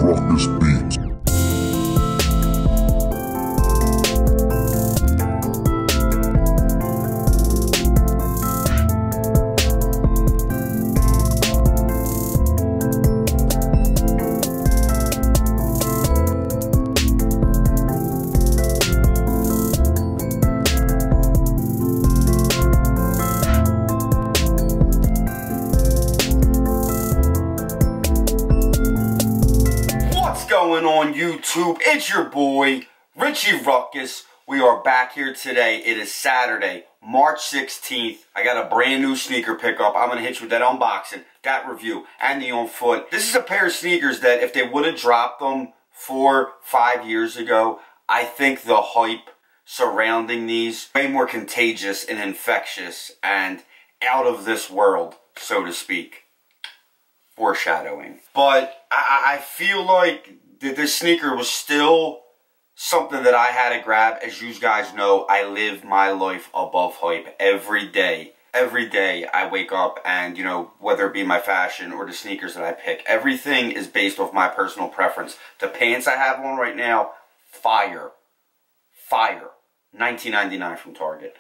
Ruckus Beats. Going on YouTube, it's your boy Richie Ruckus. We are back here today. It is Saturday, March 16th. I got a brand new sneaker pickup. I'm gonna hit you with that unboxing, that review, and the on foot. This is a pair of sneakers that if they would have dropped them 4-5 years ago, I think the hype surrounding these way more contagious and infectious and out of this world, so to speak. Foreshadowing. But I feel like this sneaker was still something that I had to grab. As you guys know, I live my life above hype every day. Every day I wake up and, you know, whether it be my fashion or the sneakers that I pick, everything is based off my personal preference. The pants I have on right now, fire. Fire. $19.99 from Target.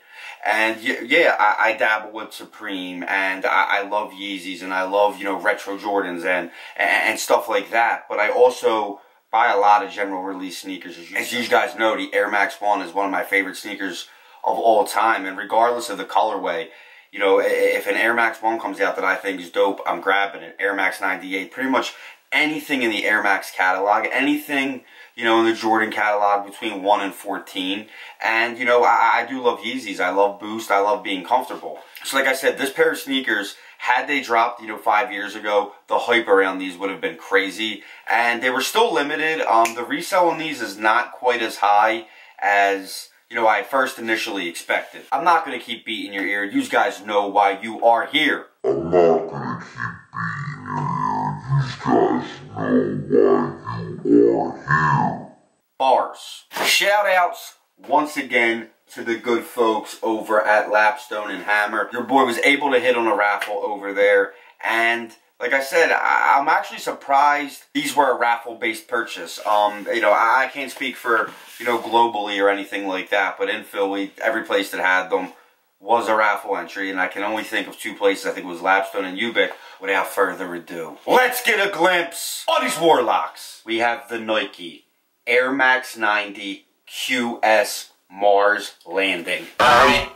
And yeah, I dabble with Supreme, and I love Yeezys, and I love, you know, retro Jordans and stuff like that. But I also buy a lot of general release sneakers. As you guys know, the AIRMAX 1 is one of my favorite sneakers of all time. And regardless of the colorway, you know, if an AIRMAX 1 comes out that I think is dope, I'm grabbing it. AIRMAX 98, pretty much anything in the AIRMAX catalog, anything, you know, in the Jordan catalog between 1 and 14. And, you know, I do love Yeezys. I love Boost. I love being comfortable. So like I said, this pair of sneakers, had they dropped, you know, 5 years ago, the hype around these would have been crazy. And they were still limited. The resale on these is not quite as high as, you know, I first initially expected. I'm not going to keep beating your ear. You guys know why you are here. I'm not gonna keep beating your ear. You guys know why you are here. Bars. Shout outs once again to the good folks over at Lapstone and Hammer. Your boy was able to hit on a raffle over there, and like I said, I'm actually surprised these were a raffle-based purchase. You know, I can't speak for, you know, globally or anything like that, but in Philly, every place that had them was a raffle entry, and I can only think of 2 places. I think it was Lapstone and Ubic. Without further ado, let's get a glimpse of these warlocks. We have the Nike AIRMAX 90 QS Mars Landing. You're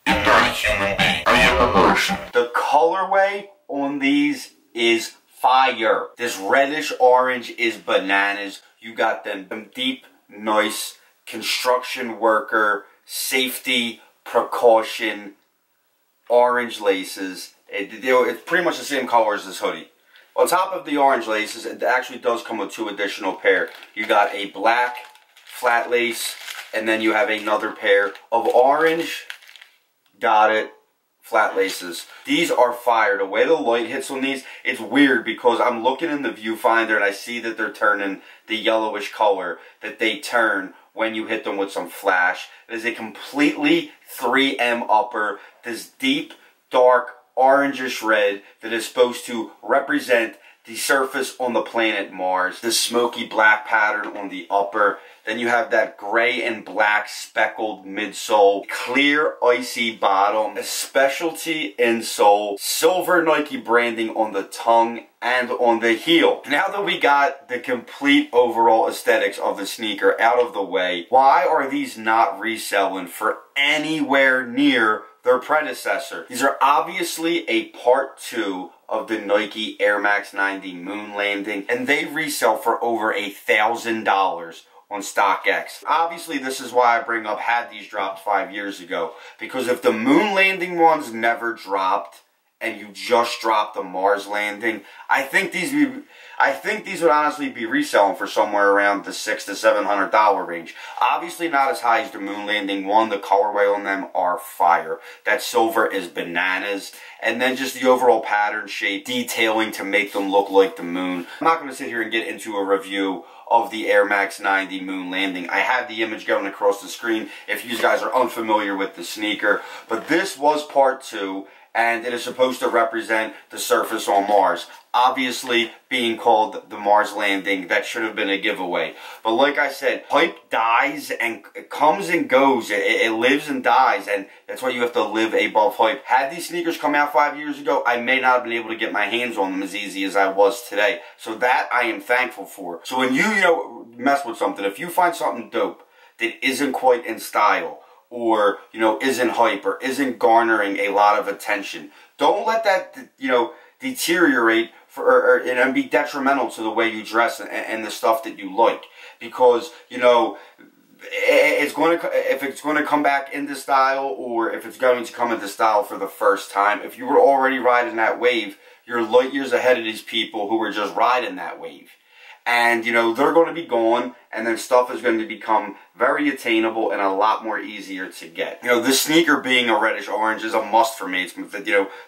not a human being. I am a person. The colorway on these is fire. This reddish orange is bananas. You got them deep, nice construction worker, safety, precaution, orange laces. It's pretty much the same color as this hoodie. On top of the orange laces, it actually does come with 2 additional pair. You got a black flat lace, and then you have another pair of orange, got it, flat laces. These are fire. The way the light hits on these, it's weird because I'm looking in the viewfinder and I see that they're turning the yellowish color that they turn when you hit them with some flash. It is a completely 3M upper, this deep, dark, orangish red that is supposed to represent the surface on the planet Mars. The smoky black pattern on the upper. Then you have that gray and black speckled midsole, clear icy bottom, a specialty insole, silver Nike branding on the tongue and on the heel. Now that we got the complete overall aesthetics of the sneaker out of the way, why are these not reselling for anywhere near their predecessor? These are obviously a part 2 of the Nike AIRMAX 90 Moon Landing, and they resell for over $1,000 on StockX. Obviously, this is why I bring up had these dropped 5 years ago, because if the Moon Landing ones never dropped and you just dropped the Mars Landing, I think these would honestly be reselling for somewhere around the $600 to $700 range. Obviously not as high as the Moon Landing one. The colorway on them are fire. That silver is bananas. And then just the overall pattern shape, detailing to make them look like the moon. I'm not going to sit here and get into a review of the AIRMAX 90 Moon Landing. I have the image going across the screen if you guys are unfamiliar with the sneaker. But this was part 2. and it is supposed to represent the surface on Mars. Obviously, being called the Mars landing, that should have been a giveaway. But like I said, hype dies and it comes and goes. It lives and dies, and that's why you have to live above hype. Had these sneakers come out 5 years ago, I may not have been able to get my hands on them as easy as I was today. So that I am thankful for. So when you mess with something, if you find something dope that isn't quite in style, or, isn't hype, or isn't garnering a lot of attention, don't let that, deteriorate and be detrimental to the way you dress and the stuff that you like. Because, it's going to, if it's going to come back into style, or if it's going to come into style for the first time, if you were already riding that wave, you're light years ahead of these people who were just riding that wave. And, they're going to be gone, and then stuff is going to become very attainable and a lot more easier to get. This sneaker being a reddish orange is a must for me. It's,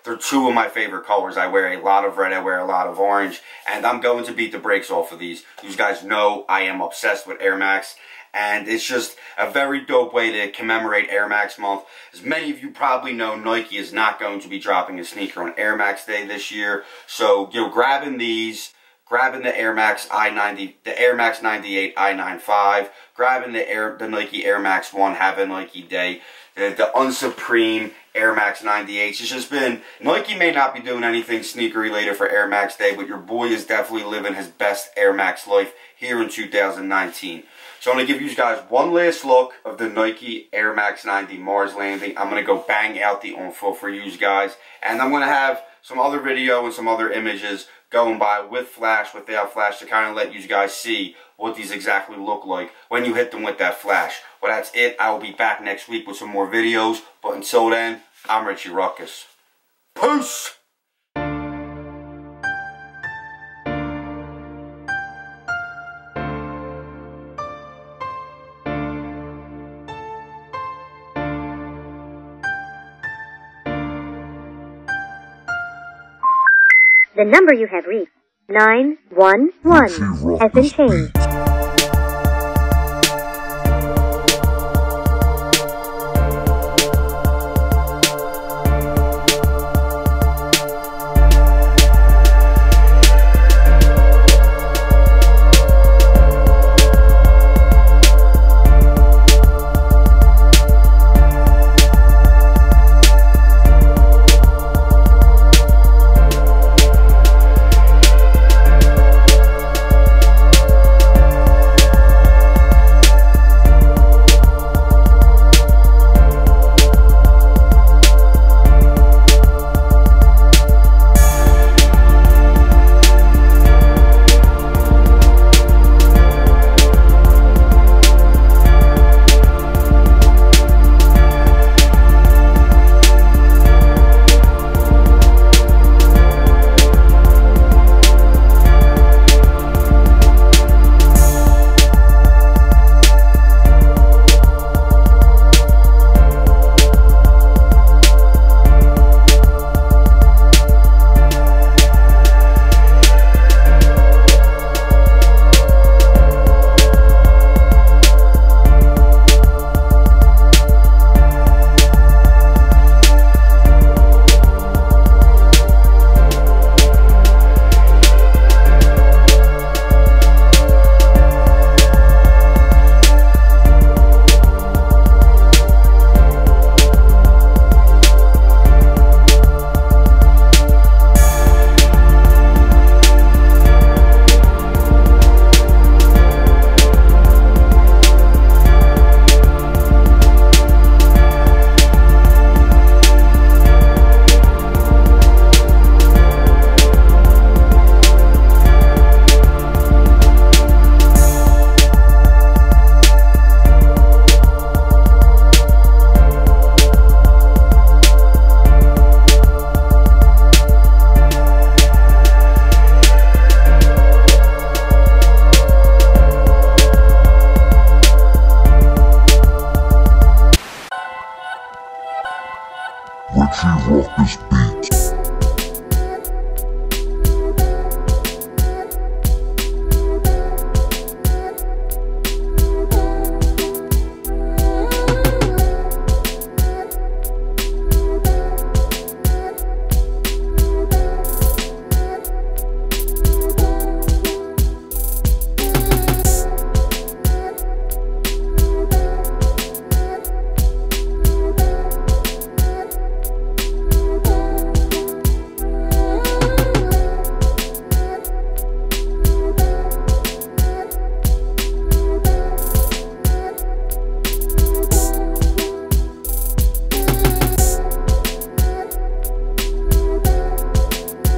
they're two of my favorite colors. I wear a lot of red, I wear a lot of orange, and I'm going to beat the brakes off of these. You guys know I am obsessed with AIRMAX, and it's just a very dope way to commemorate AIRMAX month. As many of you probably know, Nike is not going to be dropping a sneaker on AIRMAX Day this year. So, grabbing these, grabbing the AIRMAX I-90, the AIRMAX 98 I-95, grabbing the Nike AIRMAX 1 Have a Nike Day, the Unsupreme AIRMAX 98s. It's just been, Nike may not be doing anything sneaker related for AIRMAX Day, but your boy is definitely living his best AIRMAX life here in 2019. So I'm going to give you guys one last look of the Nike AIRMAX 90 Mars landing. I'm going to go bang out the on foot for you guys, and I'm going to have some other video and some other images going by with flash, without flash, to kind of let you guys see what these exactly look like when you hit them with that flash. Well, that's it. I will be back next week with some more videos, but until then, I'm Richie Ruckus. Peace! The number you have reached, 911, has been changed.